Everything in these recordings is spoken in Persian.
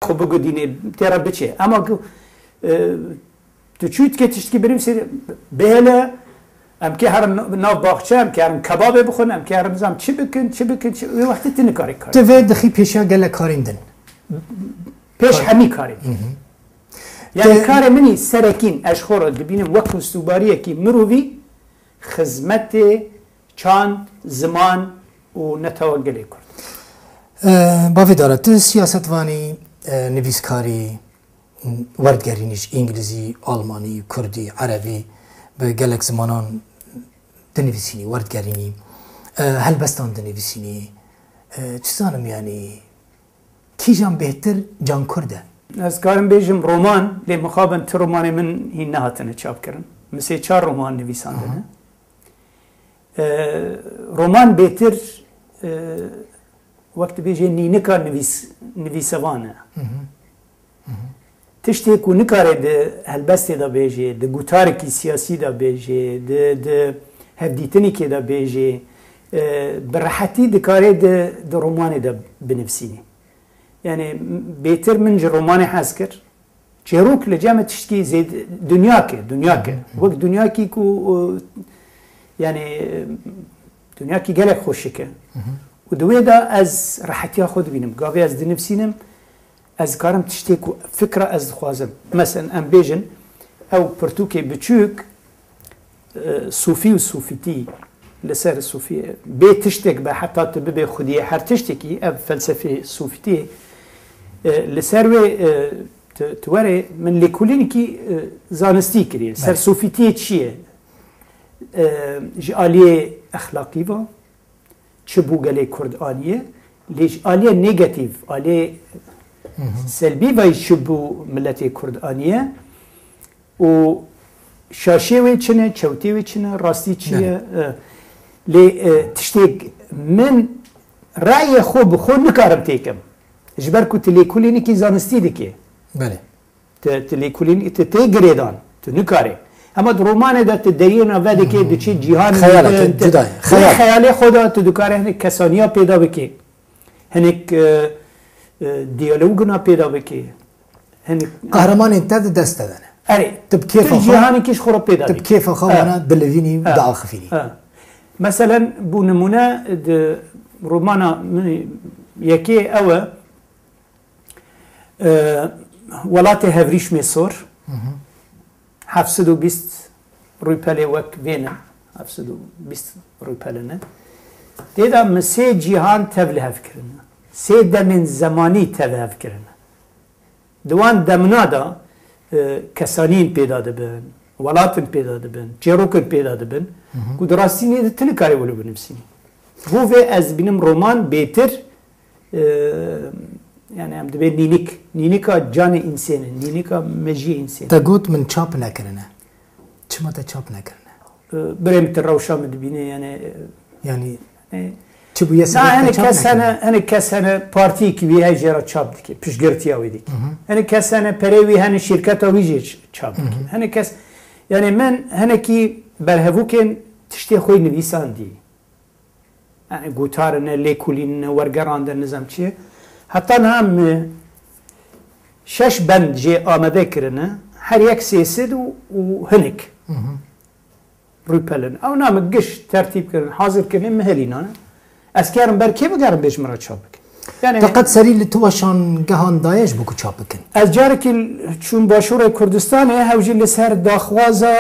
خب بگو دینه تیرا بچه اما تو چوت که تشتی بریم سر بهله ام که هر ناف باغچه ام که هر کباب بخون ام که هر مزام چی بکن وقتی تنه کاری تو دخی پیشا گله کاریندن پیش همی کاری یعنی کار منی سرکین اشخور دبینم وقت استوباریه کی مروی خدمت چند زمان و نتوگلی کرد باوی داره تو سیاست وانی نویسکاری وردگرینیش انگلیسی آلمانی کردی عربی به گلک زمانان دنویسینی وردگرینی هلبستان دنویسینی چیزانم یعنی کی جان بهتر جان کرده از کارم بیشم رمان لی مخابن تو رمان من هی نهاتنه چاپ کردن مثل 4 رمان نویساندنه رمان بهتر وقت بیجه نینکا نویسوانه تشتی کو نکاره ده هلبستی دا بیجه ده گوتاره کی سیاسی دا بیجه ده هفدیتنی که دا بیجه برحتی ده کاره ده رومانی دا بنفسینی یعنی بهتر من جه رومانی حس کرد چهروک لجامع تشتی زید دنیا که وقت دنیا کی کو یعنی دنیا کی گلک خوشه که و دوی دا از راحتی خود بینم گاوی از دنفسینم از کارم تشتی کو فکر از خوازم مثلا ام بیجن او پرتوکی بچوک صوفی و صوفیتی لسر صوفی بی تشتک به حتی تبه خودیه هر تشتکی اب فلسفه صوفیتی لسر و تواره من لیکولینی کی زانستی کریه سر صوفیتی چیه جالیه اخلاقی و چه بوگله کرد آلیه لیش آلیه نگاتیو آلیه سلبی وای شبو ملت کرد آلیه و شاشه وی چنه چوتی وی چنه راستی چیه لی تشتیگ من رأی خوب خود نکارم تیکم جبر کو تلیکولینی کی زانستی دکی بله تلیکولینی تیگریدان تو نکاره اما رومان دا تدریون اولی که دچی جهان خیال خدا تو دکاره هنک کسانیا پیدا بکی هنک دیالوگنا پیدا بکی هنک قهرمان انتد دست دادنه اره تب کیف جهانی کش خورا پیدا تب کیف خوانا دلوینی دعا خفینی مثلا بو نمونه رومانا یکی اوه ولات هفریش میسور 720 روی پله وک وینه 720 روی پله نه دیدم مسه جهان تبله فکرنه سه دمن زمانی تبله فکرنه دوان دمنا دا کسانین پیدا دبن ولاتن پیدا دبن جروکن پیدا دبن کو دراستینی تلی کاری ولو بنفسینی هو از بینم رمان بهتر yani hem de ninika canı insanı, ninika meci insanı. تقول من çap نکرنه. چما تا çap نکرنه. بریم تروشا مدبینه yani چه بویه سر hani kesene parti ki bir hecera çap dike, pişgirtiya vedik. Hani kesene perevi hani şirket avici çap dike. Hani kes yani men hani ki berhevuken tişte xoy nivisan di. Yani gutarne, lekulin, wargarande nizam çi. حتی هم 6 بند جه آماده کرنه هر یک سیسد و هنک روی پلن او نام گش ترتیب کردن حاضر کردن مهلینانه از کارم بر کی بگرم بیش مرا چاپ بکن یعنی فقط سری لتوشان گهان دایش بکو چاپ بکن از جاری که چون باشور کردستانه هوجی لسر داخوازا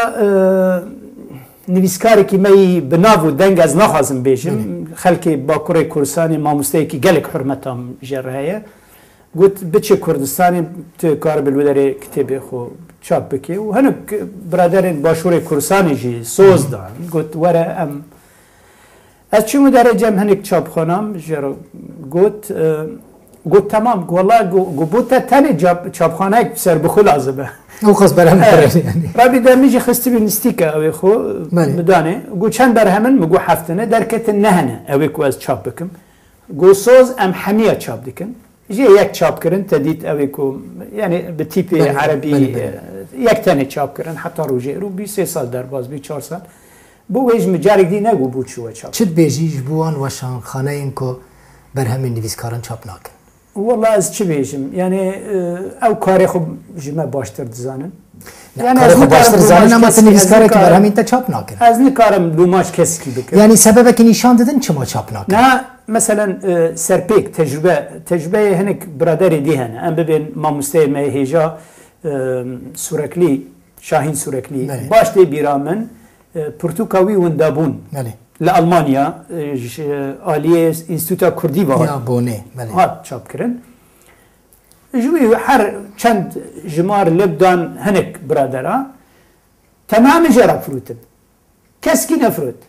نویسکاری که می بناو دنگ از نخوازم بیشم خلکی با کره کردستانی ماموسته که گلک حرمتام جرهایه گوت بچه کردستانی تو کار بلودره کتابی خو چاپ بکی و هنو برادرین باشور کردستانی جی سوز دان گوت وره ام از چی مدرجه هم هنک چاپ خونم جرو گوت تمام گو والله گو بوتا تنی چاپ خانه سر بخو لازمه او خاص برهم يعني رابي دا ميجي خستي بالنستيكا اوي خو مداني قو چند برهمن مگو حفتنه دركت النهنه اوي كواز چاب بكم قو صوز ام حمية چاب دكن جي يك چاب كرن تديت اوي كو يعني بتيبي عربي يك تاني چاب كرن حتى روجي رو بي 3 سال در باز بي 4 سال بو ويج مجارك دي نگو بو چوه چاب چد بيجيش بوان وشان خانه انكو برهم نویسکاران چاپ ناکن والله از چی بیشم یعنی او کاری خوب جمع باشتر دزانن یعنی کاری خوب باشتر دزانن اما نویسکاری که بر همین تا چاپ نکن از نکارم لوماش کسی کی بکن یعنی سبب که نشان دادن چما چاپ نکن نه مثلا سرپیک تجربه هنک برادری دی هنه ام ببین ما مستعد هیجا سورکلی شاهین سورکلی باش دی بیرامن پرتوکاوی وندابون لألمانيا آلیه انستیتوتا کردی با هات چاپ کردن جوی هر چند جمار لبدان هنک برادرها تمام جرا فروتن کس کی نفروت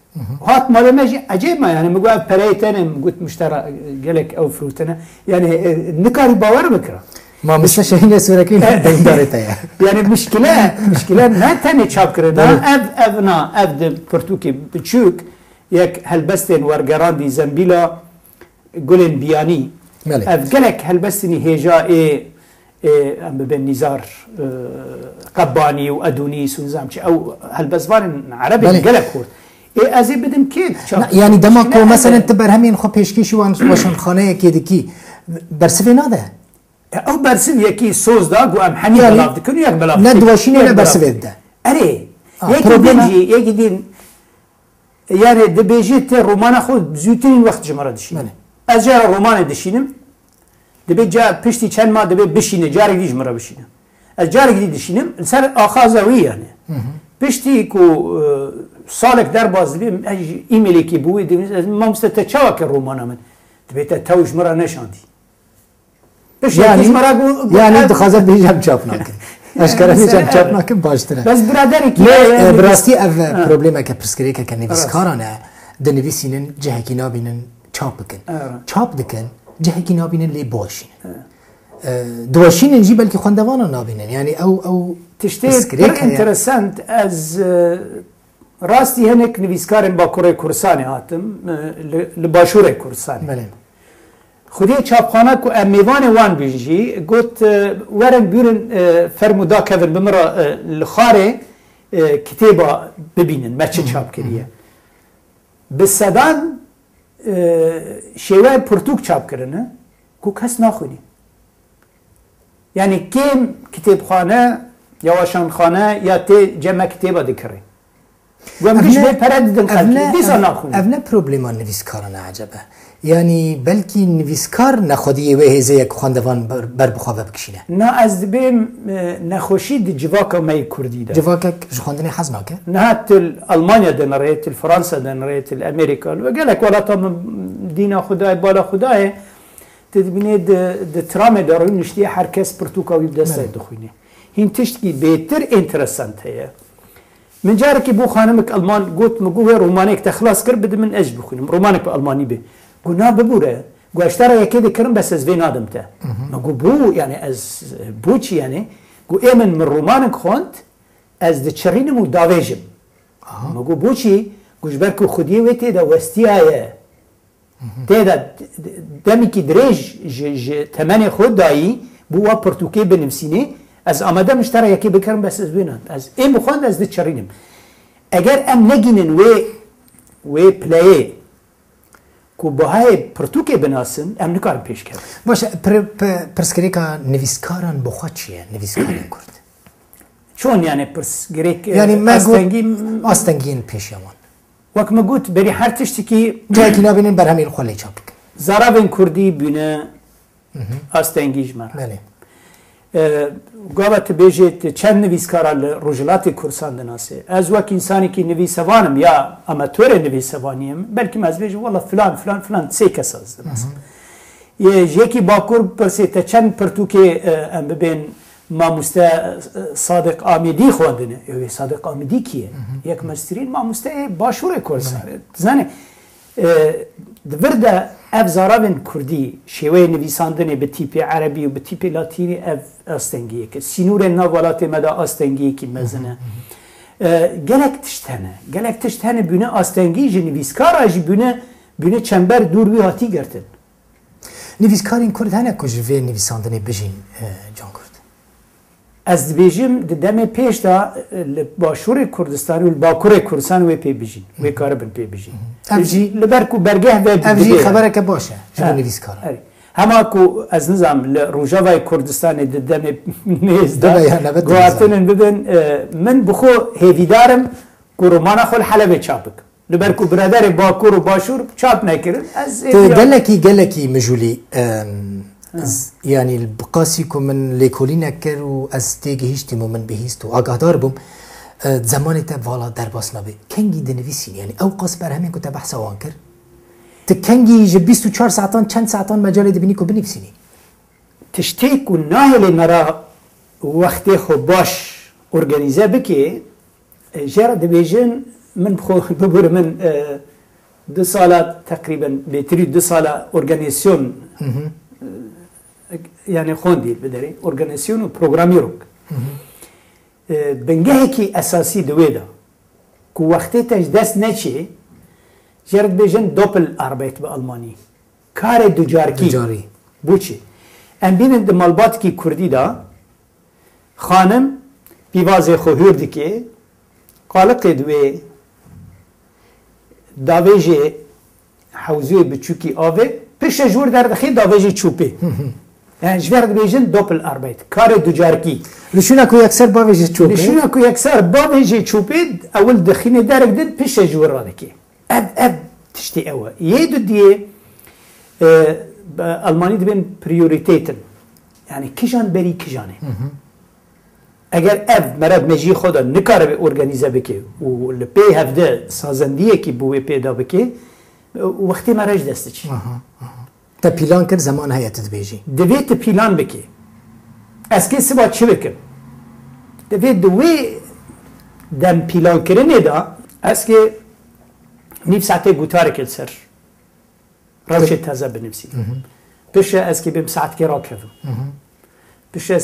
هات مال ماجی عجیب ما يعني مقول بريتنا قلت مشترى قالك او فروتنا يعني نكاري باور بكره ما مثل شاهین سورکی نه دارته يعني مشكله ما تاني چاپ کرده اف د پرتوکی بچوک یک هلبستن ورگراندی زنبیلا گلن بیانی اف گلک هلبستنی هجا ام ببین نزار قبانی و ادونیس و نظام او هلبزوان عربي گلک خورد ازی بدم کید یعنی دماغ مثلا تبر همین خو پیشکشی واشان خانه کیدکی برسفی ناده او برسم یکی سوز دا گو ام حنی بلاف دکن یک بلاف نه دواشینه نه برسفید ده اره یکی دین يعني دبيجيت رومان خود زوتين وقت جمرة دشين از جار رومان دشينم دبي جا بشتي چند ما دبي بشينه جاري دي جمرة بشينه از جاري دي دشينم سر آخازوي يعني بشتي كو سالك در باز دبي ايميلي كي بوي ما مستتا چاوك رومان من دبي تا جمرة نشاندي يعني يعني دخازة بيجام چاپ ناكن اشکره نیچم چاپ نکن باشتره بس برادری کی براستی اف پروبلم که پرسکری که نویسکارانه دنویسینن جه کی نابینن چاپ بکن چاپ دکن جه کی نابینن لی باشین دواشین جی بلکه خواندوانا نابینن یعنی او تشتی انترسانت از راستی هنک نویسکارن با کره کورسانی هاتم لباشور کورسانی خودی چاپخانه کو امیوان وان بیجی گوت ورن بیرن فرمودا کردن بمرا لخاره کتابا ببینن مرچه چاپ کریه بسدان شیوه پرتوک چاپ کرنه کو کس ناخونی یعنی کم کتابخانه یا واشانخانه یا تی جمع کتابا دکره گوام بیش به پرد دن خلقی دیسا ناخونی افنه پروبلیمان نویسکارانه عجبه یعنی بلکی نویسکار نخودی و هزه یک خواندوان بر بخواه بکشینه نه از دبیم نخوشی دی جواکا می کردی ده جواکا خواندنی حزنا که؟ نه تل آلمانیا دنره تل فرانسا دنره تل امریکا و گلک والا تا دینا خدای بالا خدای تدبینه ده ترامه دارون نشتی هر کس پرتوکاوی بدسته دخوینه هین تشتی بهتر انترسانت هیه من جاره که بو خانمک آلمان گوت مگوه رومانیک تخلاص کرد بده من اج بخونم رومانیک به آلمانی به گونا ببوره گو اشترا یکی دکرم بس از وین آدم تا ما گو بو یعنی از بو چی یعنی گو ایمن من رومانک خوند از دچرینم و داویجم ما گو بو چی گوش برکو خودی و تیدا وستی آیه تیدا دمی که دریج تمنی خود دایی بو و پرتوکی بنفسینه از آمده مشترا یکی بکرم بس از وین آدم از ایم خوند از دچرینم اگر ام نگینن و پلایه کو باهای پرتوکی بناسن ام نکارم پیش کرد باشه پرسکری که نویسکاران بخواد چیه نویسکاران کرد چون یعنی پرسکری یعنی آستنگین پیش یمان وقت ما گوت بری هر تشتی که جایی که نبینن بر همین خواهی چاپ کن زرابین کردی بینه آستنگیش مر بله گوابت بیجید چند نویسکارا رجلات کورسان دناسه از وقت انسانی که نویسوانم یا اماتور نویسوانیم بلکه از بیجید والله فلان فلان فلان سه کس از دناسه یکی باکور پرسی تا چند پرتوکه ام ببین ما صادق آمیدی خواندنه صادق آمیدی کیه یک مسترین ما باشور کورسان زنه دورده اف زارابن کردی شیوه نویساندنه به تیپ عربی و به تیپ لاتینی اف آستنگیه که سینور ناولات مدا آستنگیه که مزنه گلک تشتنه بونه آستنگی نویسکار آجی بونه چنبر دور بی هاتی گرتن نویسکارین کرد هنه کجوه نویساندنه بجین جان کرد از بیجیم دم پیش دا باشور کردستان و باکور کردستان و پی بیجین و کار بن پی بیجین افجی لبرکو برگه و افجی خبره که باشه شما نویسکار هما كو از نظام روجاوای کردستان ددم نیست گواتن ببین من بخو هیویدارم که رومانا خال حلبه چاپک لبر کو برادر باکور و باشور چاپ نکرد از گلکی مجولی يعني البقاسي من ليكولي نكر و از تيجي هيشتمو من بهيستو آگاهدار بوم زمان تا والا در باسنا بي كنجي دنويسين يعني او قاس بر همين كنت بحثا وانكر تكنجي جب 24 ساعتان چند ساعتان مجال دبني كو بنفسيني تشتيك و ناهل مرا وقت خو باش ارگانيزه بكي جرى دبيجن من بخو ببور من 2 ساله تقريبا بيتري 2 ساله اورجانيزاسيون يعني خوندي بدري اورجانيزاسيون و بروغراميروك بنجهكي اساسي دويدا كو وقتي تاج دست نچي جرد بيجن دوبل اربيت بالماني كار دوجاركي بوچي ام بين دمالباتكي كردي دا خانم بيوازي خو هوردكي قالق دوي داويجي حوزوي بچوكي اوي پیش جور در دخي داويجي چوبي يعني جوارد بيجن دوبل اربيت كار دوجاركي لشونا كو يكسر باويجي چوبي لشونا كو يكسر باويجي چوبي اول دخيني دارك دن پیش جور رادكي اب تشتي اوا يدو دي الماني دبن بريوريتيتن يعني كيجان بري كيجاني اگر اف مرد مجي خدا نکاره به ارگانیزه بکه و لپی هفته سازندیه که بوی پیدا بکه وقتی مرج دسته چی تا پیلان کرد زمان هیت بیجی دویت پیلان بکه از که سبا چی بکن دویت دوی دم پیلان کرنه دا از که نیف ساعته گوتاره کل سر روش تازه بنفسی پیش از که بیم ساعت که را کردم پیش از